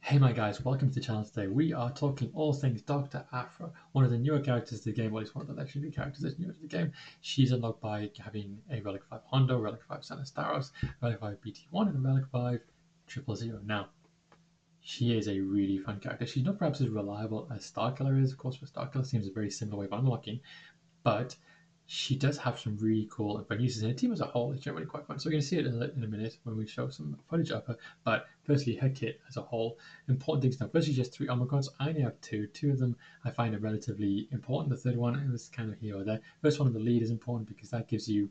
Hey my guys, welcome to the channel today. We are talking all things Dr. Aphra, one of the newer characters to the game, or at least one of the legendary characters that's newer to the game. She's unlocked by having a Relic 5 Hondo, Relic 5 Sanastaros, Relic 5 BT1, and a Relic 5 000. Now, she is a really fun character. She's not perhaps as reliable as Starkiller is, of course, but Starkiller seems a very similar way of unlocking, but she does have some really cool and fun uses, and her team as a whole is generally quite fun. So we're going to see it in a minute when we show some footage of her. But firstly, her kit as a whole, important things now. Firstly, just 3 Omicrons. I only have 2. 2 of them I find are relatively important. The third one is kind of here or there. First one of the lead is important because that gives you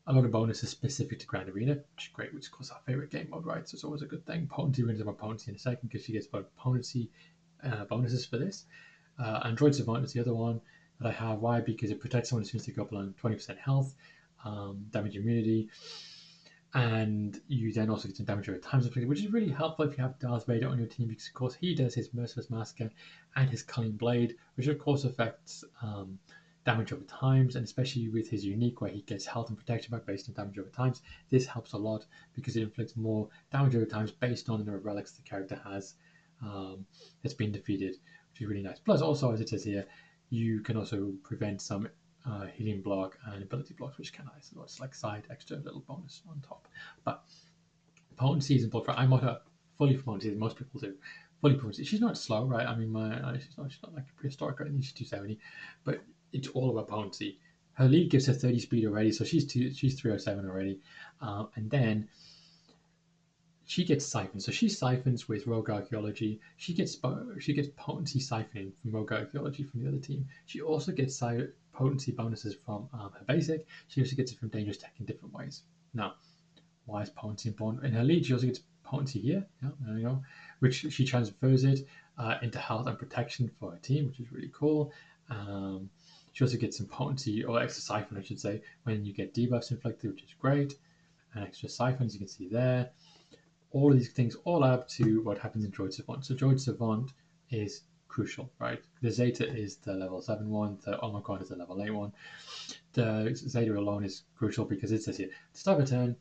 a lot of bonuses specific to Grand Arena, which is great, which is of course our favorite game mode, right? So it's always a good thing. Potency, we're going to talk about Potency in a second because she gets both Potency bonuses for this. Android Savant is the other one that I have. Why? Because it protects someone as soon as they go up on 20% health, damage immunity, and you then also get some damage over time, which is really helpful if you have Darth Vader on your team, because of course he does his Merciless Massacre and his Culling Blade, which of course affects damage over times, and especially with his unique where he gets health and protection back based on damage over times. This helps a lot because it inflicts more damage over times based on the number of relics the character has that's been defeated, which is really nice. Plus, also, as it says here, you can also prevent some healing block and ability blocks, which is kind of nice. So it's like side extra little bonus on top. But potency is important. I mod her fully for potency, as most people do. Fully potency. She's not slow, right? I mean, she's not like a prehistoric or anything. She's 270, but it's all about potency. Her lead gives her 30 speed already, so she's 307 already, and then she gets siphoned. So she siphons with Rogue Archaeology. She gets potency siphoning from Rogue Archaeology from the other team. She also gets potency bonuses from her basic. She also gets it from Dangerous Tech in different ways. Now, why is potency important? In her lead, she also gets potency here. Yeah, there you go. Which she transfers it into health and protection for her team, which is really cool. She also gets some potency, or extra siphon, I should say, when you get debuffs inflicted, which is great. And extra siphons, you can see there. All of these things all add up to what happens in Droid Savant. So Droid Savant is crucial, right? The Zeta is the level 7 one, the Omicron is the level 8 one. The Zeta alone is crucial because it says here, to start a turn,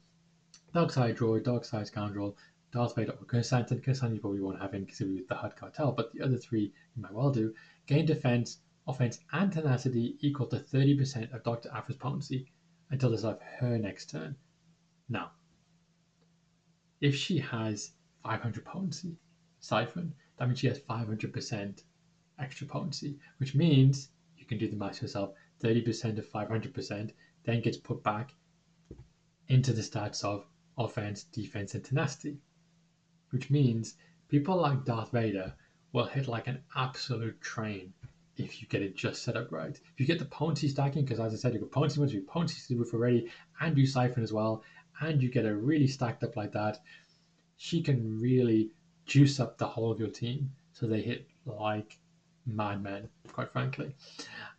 Dark Side Droid, Dark Side Scoundrel, Darth Vader, or Kersantan. Kersantan you probably won't have in because it would be the HUD cartel, but the other 3 you might well do. Gain defense, offense, and tenacity equal to 30% of Dr. Aphra's potency until the start of her next turn. Now, if she has 500 potency siphon, that means she has 500% extra potency, which means you can do the math yourself. 30% of 500% then gets put back into the stats of offense, defense, and tenacity, which means people like Darth Vader will hit like an absolute train if you get it just set up right. If you get the potency stacking, because as I said, you got potency once you potency to the roof already, and you siphon as well, and you get it really stacked up like that, she can really juice up the whole of your team so they hit like madmen, quite frankly.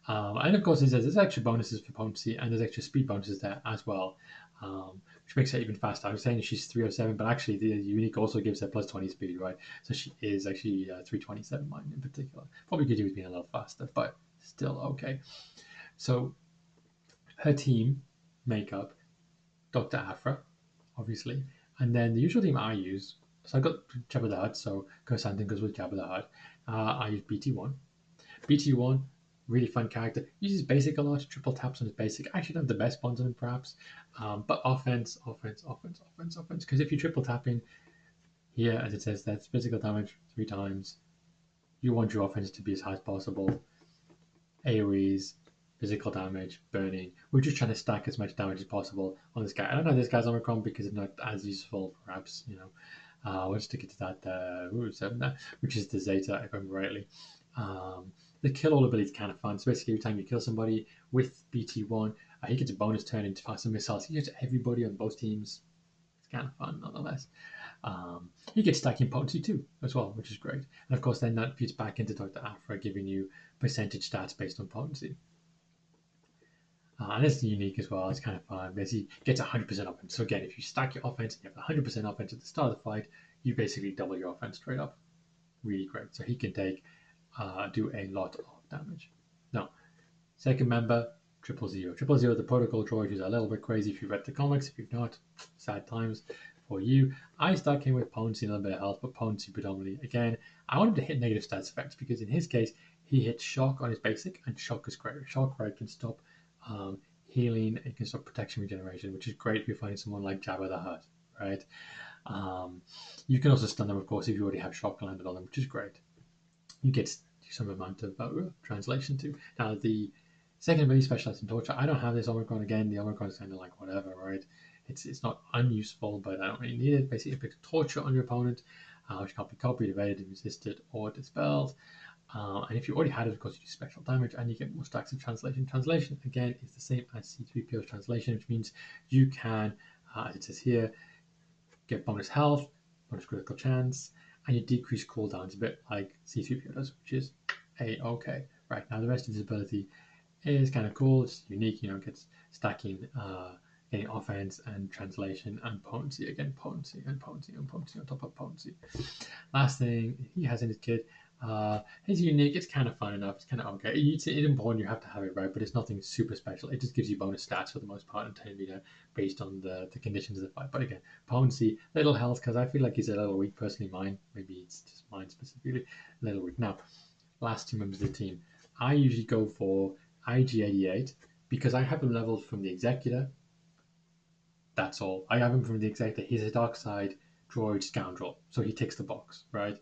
And of course, there's extra bonuses for potency, and there's extra speed bonuses there as well, which makes it even faster. I was saying she's 307, but actually the unique also gives her plus 20 speed, right? So she is actually 327 mine in particular. Probably could do with being a little faster, but still okay. So her team makeup, Dr. Aphra, obviously, and then the usual team I use. So I got Jabba the Hutt, so Kersantan goes with Jabba the Hutt. I use BT1. BT1, really fun character. Uses basic a lot, triple taps on his basic. Actually, don't have the best bonds on him, perhaps. But offense. Because if you're triple tapping here, as it says, that's physical damage 3 times. You want your offense to be as high as possible. AoEs, physical damage, burning. We're just trying to stack as much damage as possible on this guy. I don't know this guy's Omicron because it's not as useful, perhaps, we'll stick it to that 7 there, which is the Zeta, if I remember rightly. The kill all ability is kind of fun. So basically, every time you kill somebody with BT1, he gets a bonus turn into faster missiles. He gets everybody on both teams. It's kind of fun, nonetheless. He gets stacking potency too, as well, which is great. And of course, then that feeds back into Dr. Aphra, giving you percentage stats based on potency. And it's unique as well. It's kind of fun because he gets 100% offense. So again, if you stack your offense and you have 100% offense at the start of the fight, you basically double your offense straight up. Really great. So he can do a lot of damage. Now, second member, 000. 000, the protocol droid, who's a little bit crazy if you've read the comics. If you've not, sad times for you. I stuck him with potency and a little bit of health, but potency predominantly. Again, I wanted to hit negative stats effects because in his case, he hits shock on his basic, and shock is great. Shock, right, can stop healing, it can stop protection regeneration, which is great if you're finding someone like Jabba the Hutt, right? You can also stun them, of course, if you already have shock landed on them, which is great. You get some amount of translation too. Now, the second ability specialized in torture, I don't have this Omicron again. The Omicron is kind of like whatever, right? It's not unuseful, but I don't really need it. Basically, inflict torture on your opponent, which can't be copied, evaded, resisted, or dispelled. And if you already had it, of course, you do special damage and you get more stacks of translation. Translation, again, is the same as C3PO's translation, which means you can, as it says here, get bonus health, bonus critical chance, and you decrease cooldowns a bit like C3PO does, which is A-okay. Right, now the rest of this ability is kind of cool. It's unique, you know, it gets stacking, getting offense and translation and potency. Again, potency and potency and potency on top of potency. Last thing he has in his kit, it's unique. It's kind of fun enough. It's kind of okay. It's important. You have to have it right, but it's nothing super special. It just gives you bonus stats for the most part in 10 meter based on the conditions of the fight. But again, potency, little health, because I feel like he's a little weak. Personally, mine. Maybe it's just mine specifically. A little weak. Now, last two members of the team. I usually go for IG88 because I have him leveled from the Executor. That's all. I have him from the Executor. He's a dark side droid scoundrel, so he ticks the box, right?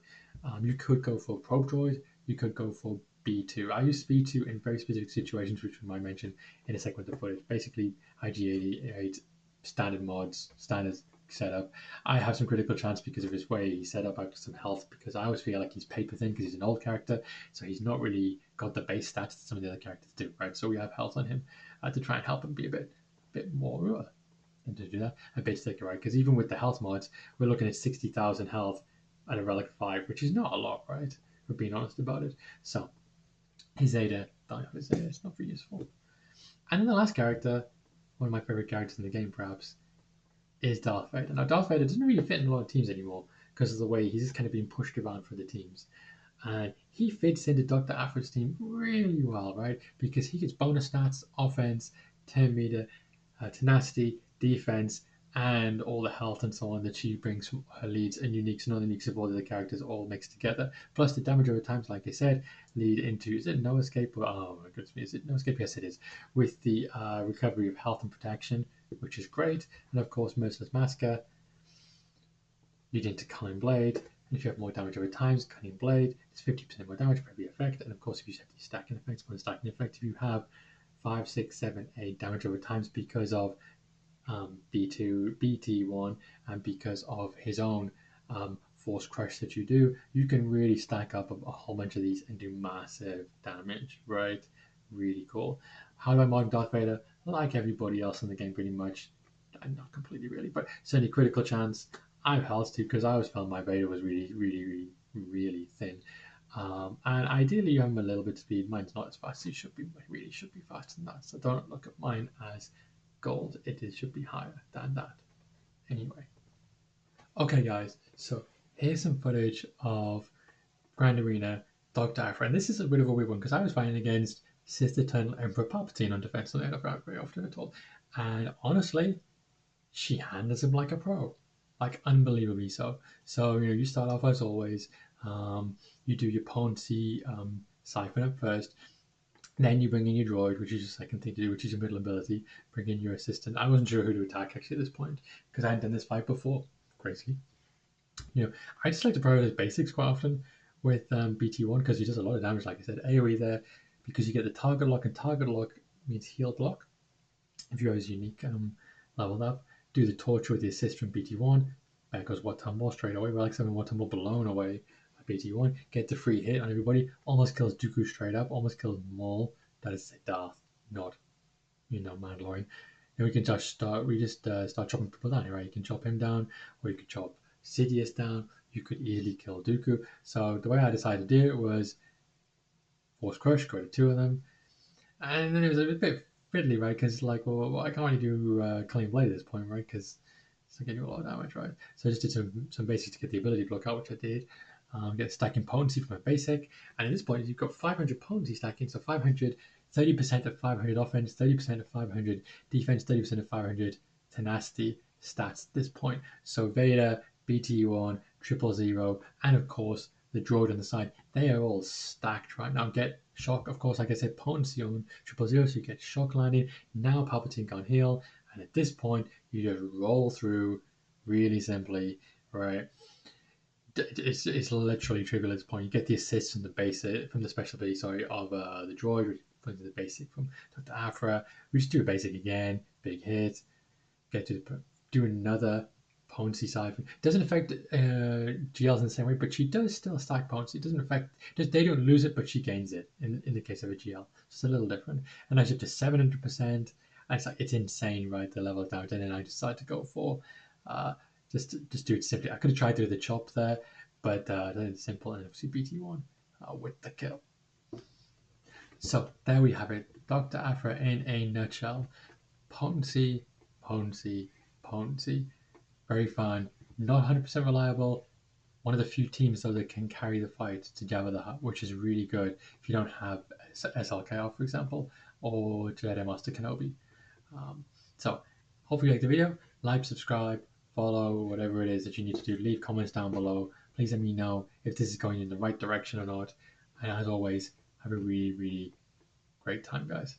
You could go for Probe Droid, you could go for B2. I use B2 in very specific situations, which we might mention in a segment of footage. Basically, IG88, standard mods, standard setup. I have some critical chance because of his way he's set up. I have some health because I always feel like he's paper thin because he's an old character, so he's not really got the base stats that some of the other characters do, right? So we have health on him to try and help him be a bit more and to do that a bit thicker, right? Because even with the health mods, we're looking at 60,000 health at a relic 5, which is not a lot, right? We're being honest about it. So his Zeta, it's not very useful. And then the last character, one of my favorite characters in the game, perhaps, is Darth Vader. Now, Darth Vader doesn't really fit in a lot of teams anymore because of the way he's just kind of being pushed around for the teams. And he fits into Dr. Aphra's team really well, right? Because he gets bonus stats, offense, 10 meter, tenacity, defense, and all the health and so on that she brings from her leads and uniques and non-uniques of all the characters all mixed together. Plus the damage over times, like I said, lead into, is it no escape? Oh my goodness me, is it no escape? Yes, it is. With the recovery of health and protection, which is great. And of course, Merciless Massacre, leading to Cunning Blade. And if you have more damage over times, Cunning Blade is 50% more damage for every effect. And of course, if you have these stacking effects, one stacking effect, if you have 5, 6, 7, 8 damage over times because of B2, BT1, and because of his own force crush that you do, you can really stack up a whole bunch of these and do massive damage, right? Really cool. How do I mod Darth Vader? Like everybody else in the game, pretty much. Not completely, really, but certainly critical chance. I have health too because I always felt my Vader was really thin. And ideally, you have him a little bit of speed. Mine's not as fast. He really should be faster than that. So don't look at mine as gold. It should be higher than that. Anyway. Okay, guys. So here's some footage of Grand Arena Dr. Aphra. And this is a bit of a weird one because I was fighting against Sith Eternal Emperor Palpatine on Defense on the End very often at all. And honestly, she handles him like a pro. Like unbelievably so. So, you start off as always. You do your potency siphon up first. Then you bring in your droid, which is your second thing to do, which is your middle ability. Bring in your assistant. I wasn't sure who to attack actually at this point because I hadn't done this fight before. Crazy. I just like to prioritize basics quite often with BT1 because he does a lot of damage, like I said. AoE there because you get the target lock, and target lock means healed lock. If you have his unique leveled up, do the torture with the assist from BT1. There goes what tumble straight away. Relic 7 what tumble blown away by BT1. Get the free hit on everybody. Almost kills Dooku straight up. Almost kills Maul. That is Darth, not Mandalorian. And we can just start chopping people down. Right? You can chop him down, or you could chop Sidious down. You could easily kill Dooku. So the way I decided to do it was Force Crush, go to 2 of them, and then it was a bit fiddly, right? Because well, I can't really do Clean Blade at this point, right? Because it's getting a lot of damage, right? So I just did some basics to get the ability block out, which I did. Get stacking potency from a basic, and at this point you've got 500 potency stacking, so 500, 30% of 500 offense, 30% of 500 defense, 30% of 500 tenacity, stats at this point. So Veda, BT1, 000, and of course the droid on the side, they are all stacked right now. Get shock, of course, like I said, potency on 000, so you get shock landing. Now Palpatine can heal, and at this point, you just roll through really simply, right? It's literally trivial at this point. You get the assist from the basic, from the special ability, sorry, of the droid, which brings the basic from Dr. Aphra. We just do a basic again, big hit, get to do another potency side. Doesn't affect GLs in the same way, but she does still stack potency. It doesn't affect, they don't lose it, but she gains it in the case of a GL. It's a little different. And I up to 700%. And it's like, it's insane, right? The level down. And then I decided to go for just do it simply. I could have tried to do the chop there, but it's simple and obviously BT1 with the kill. So there we have it. Dr. Aphra in a nutshell. Potency, potency, potency. Very fun. Not 100% reliable. One of the few teams though that can carry the fight to Jabba the Hutt, which is really good if you don't have SLKR, for example, or Jedi Master Kenobi. So hopefully you like the video. Like, subscribe, follow, whatever it is that you need to do. Leave comments down below. Please let me know if this is going in the right direction or not. And as always, have a really, really great time, guys.